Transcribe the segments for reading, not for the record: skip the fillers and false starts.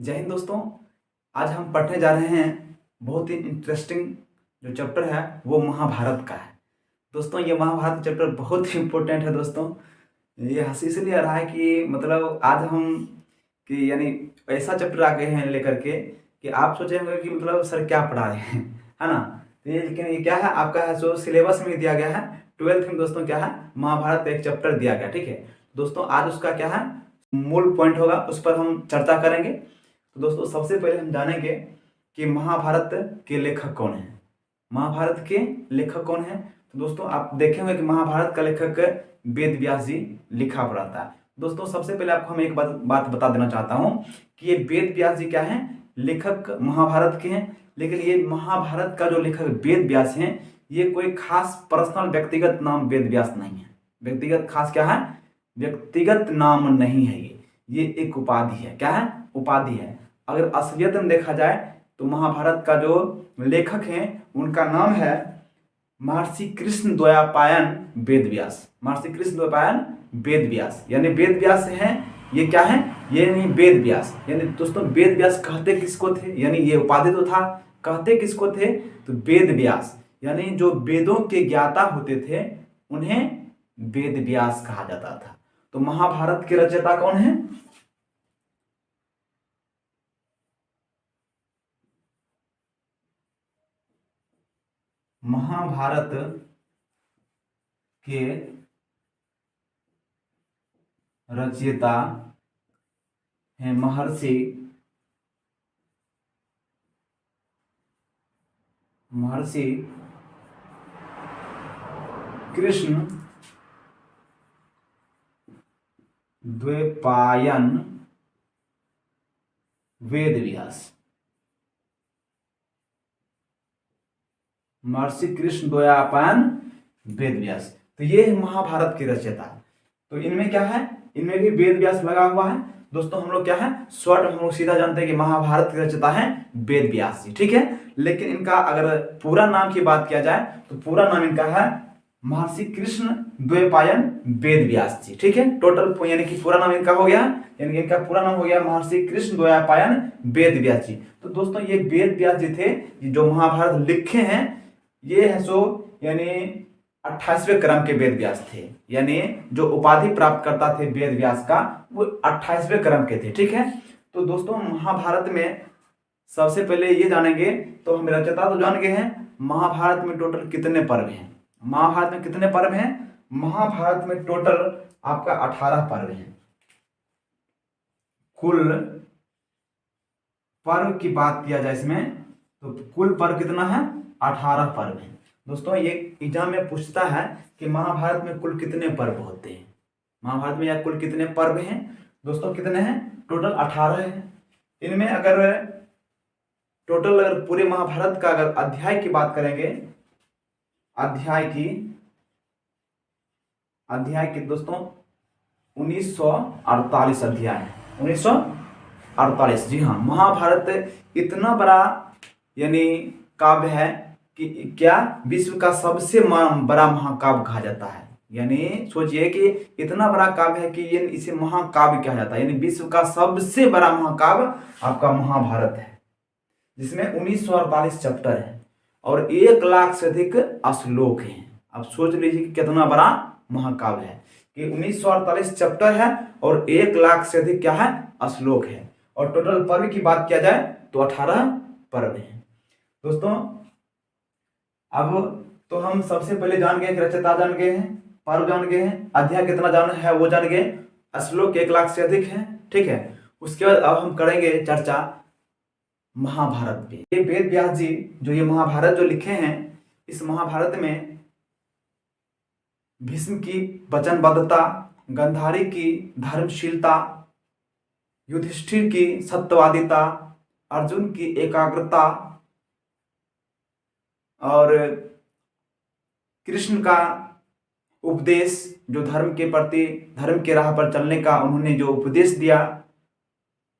जय हिंद दोस्तों। आज हम पढ़ने जा रहे हैं बहुत ही इंटरेस्टिंग जो चैप्टर है वो महाभारत का है। दोस्तों ये महाभारत चैप्टर बहुत ही इम्पोर्टेंट है दोस्तों। ये हंसी इसलिए आ रहा है कि मतलब आज हम कि यानी ऐसा चैप्टर आ गए हैं लेकर के कि आप सोचे होंगे कि मतलब सर क्या पढ़ा रहे हैं, है ना। तो ये लेकिन ये क्या है आपका है जो सिलेबस में दिया गया है 12th में दोस्तों क्या है महाभारत का एक चैप्टर दिया गया। ठीक है दोस्तों, आज उसका क्या है मूल पॉइंट होगा, उस पर हम चर्चा करेंगे। तो दोस्तों सबसे पहले हम जानेंगे कि महाभारत के लेखक कौन है। महाभारत के लेखक कौन है? तो दोस्तों आप देखेंगे कि महाभारत का लेखक वेद व्यास जी लिखा पड़ा था। दोस्तों सबसे पहले आपको हम एक बात बता देना चाहता हूँ कि ये वेद व्यास जी क्या है, लेखक महाभारत के हैं। लेकिन ये महाभारत का जो लेखक वेद व्यास हैं ये कोई खास पर्सनल व्यक्तिगत नाम वेद व्यास नहीं है। व्यक्तिगत खास क्या है, व्यक्तिगत नाम नहीं है। ये एक उपाधि है। क्या है? उपाधि है। अगर असलियत में देखा जाए तो महाभारत का जो लेखक हैं उनका नाम है महर्षि कृष्ण द्वैपायन वेद व्यास। महर्षि कृष्ण द्वैपायन वेद व्यास यानी वेद व्यास हैं। ये क्या है? ये नहीं वेद व्यास यानी दोस्तों वेद व्यास कहते किसको थे, यानी ये उपाधि तो था, कहते किसको थे तो वेद व्यास यानी जो वेदों के ज्ञाता होते थे उन्हें वेद व्यास कहा जाता था। तो महाभारत के रचयिता कौन है? महाभारत के रचयिता हैं महर्षि कृष्ण द्वैपायन वेद व्यास। महर्षि कृष्ण द्वैपायन वेद व्यास, तो ये है महाभारत के रचयिता। तो इनमें क्या है, इनमें भी वेद व्यास लगा हुआ है। दोस्तों हम लोग क्या है शॉर्ट हम लोग सीधा जानते हैं कि महाभारत के रचयिता हैं वेद व्यास जी। ठीक है, लेकिन इनका अगर पूरा नाम की बात किया जाए तो पूरा नाम इनका है महर्षि कृष्ण द्वैपायन वेद व्यास जी। ठीक है, टोटल यानी कि पूरा नाम इनका हो गया, यानी कि इनका पूरा नाम हो गया महर्षि कृष्ण द्वैपायन वेद व्यास जी। तो दोस्तों ये वेद व्यास जी थे जो महाभारत लिखे हैं, ये है सो यानी 28वें क्रम के वेद व्यास थे। यानी जो उपाधि प्राप्त करता थे वेद व्यास का वो 28वें क्रम के थे। ठीक है, तो दोस्तों महाभारत में सबसे पहले ये जानेंगे, तो हम रचयिता तो जान गए हैं। महाभारत में टोटल कितने पर्व हैं? महाभारत में कितने पर्व हैं? महाभारत में टोटल आपका 18 पर्व हैं। कुल पर्व की बात किया जाए इसमें तो कुल पर्व कितना है? 18 पर्व है। दोस्तों ये एग्जाम में पूछता है कि महाभारत में कुल कितने पर्व होते हैं। महाभारत में या कुल कितने पर्व हैं? दोस्तों कितने हैं? टोटल 18 हैं। इनमें अगर टोटल अगर पूरे महाभारत का अगर अध्याय की बात करेंगे, अध्याय की दोस्तों 1948 अध्याय है। 1948 जी हाँ। महाभारत इतना बड़ा यानी काव्य है कि क्या विश्व का सबसे बड़ा महाकाव्य कहा जाता है। यानी सोचिए कि इतना बड़ा काव्य है कि ये इसे महाकाव्य कहा जाता है। यानी विश्व का सबसे बड़ा महाकाव्य आपका महाभारत है, जिसमें 1948 चैप्टर है और 1 लाख से अधिक श्लोक हैं। अब सोच लीजिए कि कितना बड़ा महाकाव्य है कि 1948 चैप्टर है और 1 लाख से अधिक क्या है श्लोक है। और टोटल पर्व की बात किया जाए तो 18 पर्व हैं। दोस्तों अब तो हम सबसे पहले जान गए कि रचयिता जान गए हैं, पर्व जान गए हैं, अध्याय कितना जान है वो जान गए, श्लोक 1 लाख से अधिक है। ठीक है, उसके बाद अब हम करेंगे चर्चा महाभारत पे। ये वेद व्यास जी जो ये महाभारत जो लिखे हैं, इस महाभारत में भीष्म की वचनबद्धता, गांधारी की धर्मशीलता, युधिष्ठिर की सत्यवादिता, अर्जुन की एकाग्रता और कृष्ण का उपदेश जो धर्म के प्रति धर्म के राह पर चलने का उन्होंने जो उपदेश दिया,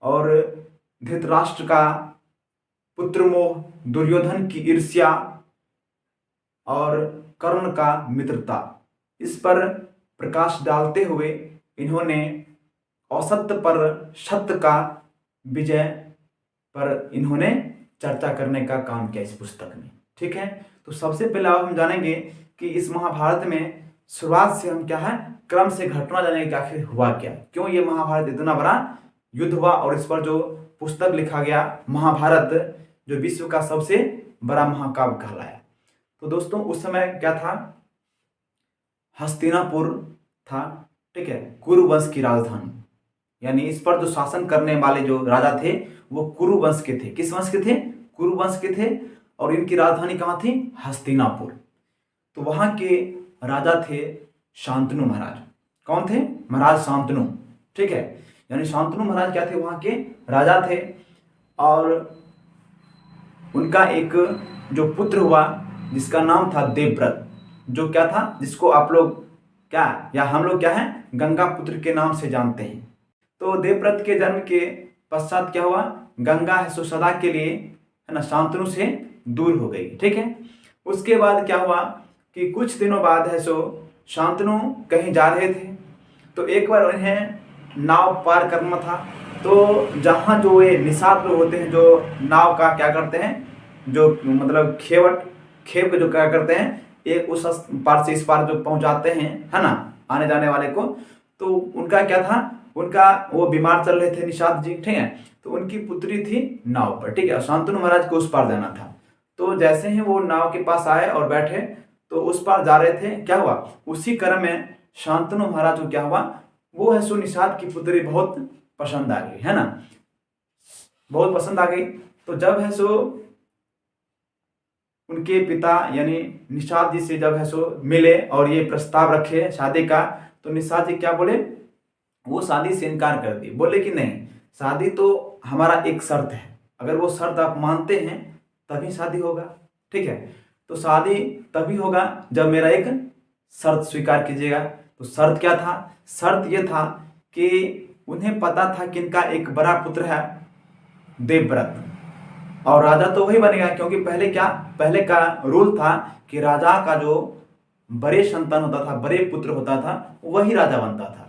और धृतराष्ट्र का पुत्रमोह, दुर्योधन की ईर्ष्या और कर्ण का मित्रता, इस पर प्रकाश डालते हुए इन्होंने असत्य पर सत्य का विजय पर इन्होंने चर्चा करने का काम किया इस पुस्तक में। ठीक है, तो सबसे पहले अब हम जानेंगे कि इस महाभारत में शुरुआत से हम क्या है क्रम से घटना जानेंगे कि आखिर हुआ क्या, क्यों ये महाभारत इतना बड़ा युद्ध हुआ और इस पर जो पुस्तक लिखा गया महाभारत, जो विश्व का सबसे बड़ा महाकाव्य कहलाया। तो दोस्तों उस समय क्या था, हस्तिनापुर था। ठीक है, कुरु वंश की राजधानी, यानी इस पर जो शासन करने वाले जो राजा थे वो कुरु वंश के थे। किस वंश के थे? कुरु वंश के थे। और इनकी राजधानी कहाँ थी? हस्तिनापुर। तो वहां के राजा थे शांतनु महाराज। कौन थे? महाराज शांतनु। ठीक है, यानी शांतनु महाराज क्या थे? वहां के राजा थे। और उनका एक जो पुत्र हुआ जिसका नाम था देवव्रत, जो क्या था, जिसको आप लोग क्या या हम लोग क्या है गंगा पुत्र के नाम से जानते हैं। तो देवव्रत के जन्म के पश्चात क्या हुआ, गंगा है सो सदा के लिए है ना शांतनु से दूर हो गई। ठीक है, उसके बाद क्या हुआ कि कुछ दिनों बाद है सो शांतनु कहीं जा रहे थे, तो एक बार उन्हें नाव पार करना था। तो जहाँ जो ये निषाद लोग होते हैं जो नाव का क्या करते हैं, जो मतलब खेप जो क्या करते हैं, एक उस पार से इस पार जो पहुंचाते हैं है ना आने जाने वाले को, तो उनका क्या था, उनका वो बीमार चल रहे थे निषाद जी। ठीक है, तो उनकी पुत्री थी नाव पर। ठीक है, शांतनु महाराज को उस पार जाना था। तो जैसे ही वो नाव के पास आए और बैठे तो उस पार जा रहे थे, क्या हुआ, उसी क्रम में शांतनु महाराज को क्या हुआ, वो है सो निषाद की पुत्री बहुत पसंद आ गई, है ना, बहुत पसंद आ गई। तो जब है सो उनके पिता यानी निषाद जी से जब है सो मिले और ये प्रस्ताव रखे शादी का, तो निषाद जी क्या बोले, वो शादी से इनकार कर दिए। बोले कि नहीं, शादी तो हमारा एक शर्त है, अगर वो शर्त आप मानते हैं तभी शादी होगा। ठीक है, तो शादी तभी होगा जब मेरा एक शर्त स्वीकार कीजिएगा। तो शर्त क्या था? शर्त ये था कि उन्हें पता था कि इनका एक बड़ा पुत्र है देवव्रत, और राजा तो वही बनेगा, क्योंकि पहले का रूल था कि राजा का जो बड़े संतान होता था, बड़े पुत्र होता था, वही राजा बनता था।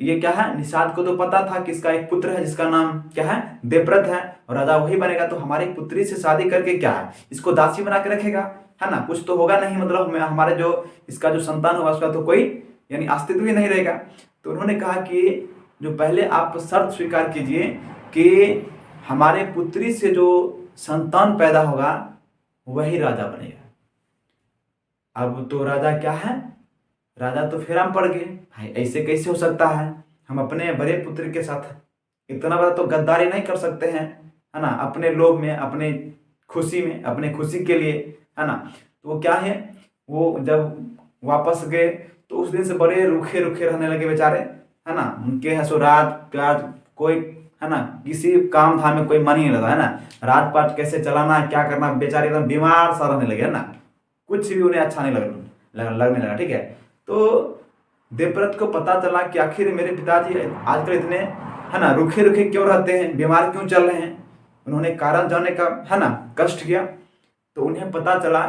ये क्या है, निषाद को तो पता था कि इसका एक पुत्र है जिसका नाम क्या है, देवव्रत है, और राजा वही बनेगा। तो हमारी पुत्री से शादी करके क्या है, इसको दासी बना के रखेगा, है ना, कुछ तो होगा नहीं, मतलब हमारे जो इसका जो संतान होगा उसका तो कोई यानी अस्तित्व ही नहीं रहेगा। तो उन्होंने कहा कि जो पहले आप शर्त स्वीकार कीजिए कि हमारे पुत्री से जो संतान पैदा होगा वही राजा बनेगा। अब तो राजा क्या है, राजा तो फेरा में पड़ गए, भाई ऐसे कैसे हो सकता है, हम अपने बड़े पुत्र के साथ इतना बड़ा तो गद्दारी नहीं कर सकते हैं, है ना, अपने लोभ में, अपने खुशी में, अपने खुशी के लिए, है ना। तो वो क्या है, वो जब वापस गए तो उस दिन से बड़े रूखे रूखे रहने लगे बेचारे, है ना, उनके है सो राज प्याज कोई, है ना, किसी काम धाम में कोई मन ही नहीं लगा, है ना, राजपाट कैसे चलाना है क्या करना, बेचारे एकदम बीमार सा रहने लगे, है ना, कुछ भी उन्हें अच्छा नहीं लगने लगा। ठीक है, तो देवव्रत को पता चला कि आखिर मेरे पिताजी आजकल इतने, है ना, रूखे रूखे क्यों रहते हैं, बीमार क्यों चल रहे हैं। उन्होंने कारण जानने का, है ना, कष्ट किया। तो उन्हें पता चला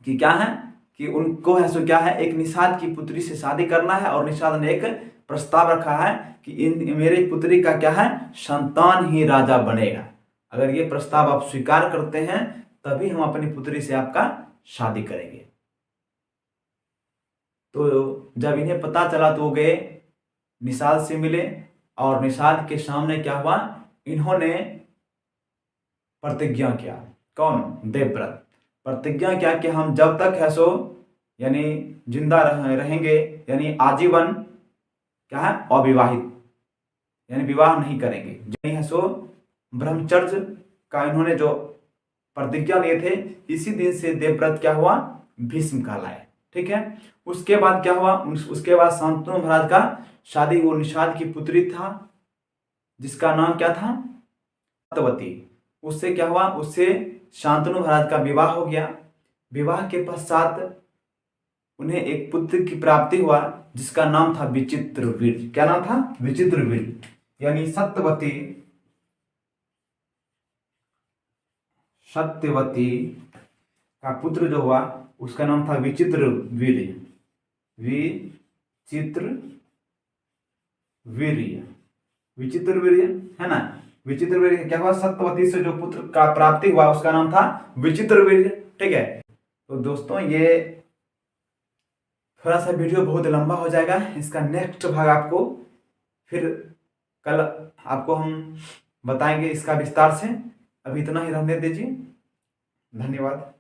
कि क्या है, कि उनको है सो क्या है, एक निषाद की पुत्री से शादी करना है, और निषाद ने एक प्रस्ताव रखा है कि इन मेरे पुत्री का क्या है, संतान ही राजा बनेगा। अगर ये प्रस्ताव आप स्वीकार करते हैं तभी हम अपनी पुत्री से आपका शादी करेंगे। तो जब इन्हें पता चला तो वो गए निषाद से मिले, और निषाद के सामने क्या हुआ, इन्होंने प्रतिज्ञा किया। कौन? देवव्रत। प्रतिज्ञा क्या कि हम जब तक है सो यानी जिंदा रहेंगे, यानी आजीवन क्या है, अविवाहित, यानी विवाह नहीं करेंगे, यानी है सो ब्रह्मचर्य का इन्होंने जो प्रतिज्ञा लिए थे, इसी दिन से देवव्रत क्या हुआ, भीष्म कहलाए। ठीक है, उसके बाद क्या हुआ, उसके बाद शांतनु महाराज का शादी वो निषाद की पुत्री था जिसका नाम क्या था, सत्यवती, उससे क्या हुआ, उससे शांतनु महाराज का विवाह हो गया। विवाह के पश्चात उन्हें एक पुत्र की प्राप्ति हुआ जिसका नाम था विचित्रवीर्य। क्या नाम था? विचित्रवीर्य, यानी सत्यवती का पुत्र जो हुआ उसका नाम था विचित्रवीर्य। विचित्रवीर्य, विचित्रवीर्य, है ना, विचित्रवीर्य क्या हुआ, सत्यवती से जो पुत्र का प्राप्ति हुआ उसका नाम था विचित्रवीर्य। ठीक है, तो दोस्तों ये थोड़ा सा वीडियो बहुत लंबा हो जाएगा, इसका नेक्स्ट भाग आपको फिर कल आपको हम बताएंगे इसका विस्तार से। अभी इतना ही रहने दीजिए, धन्यवाद।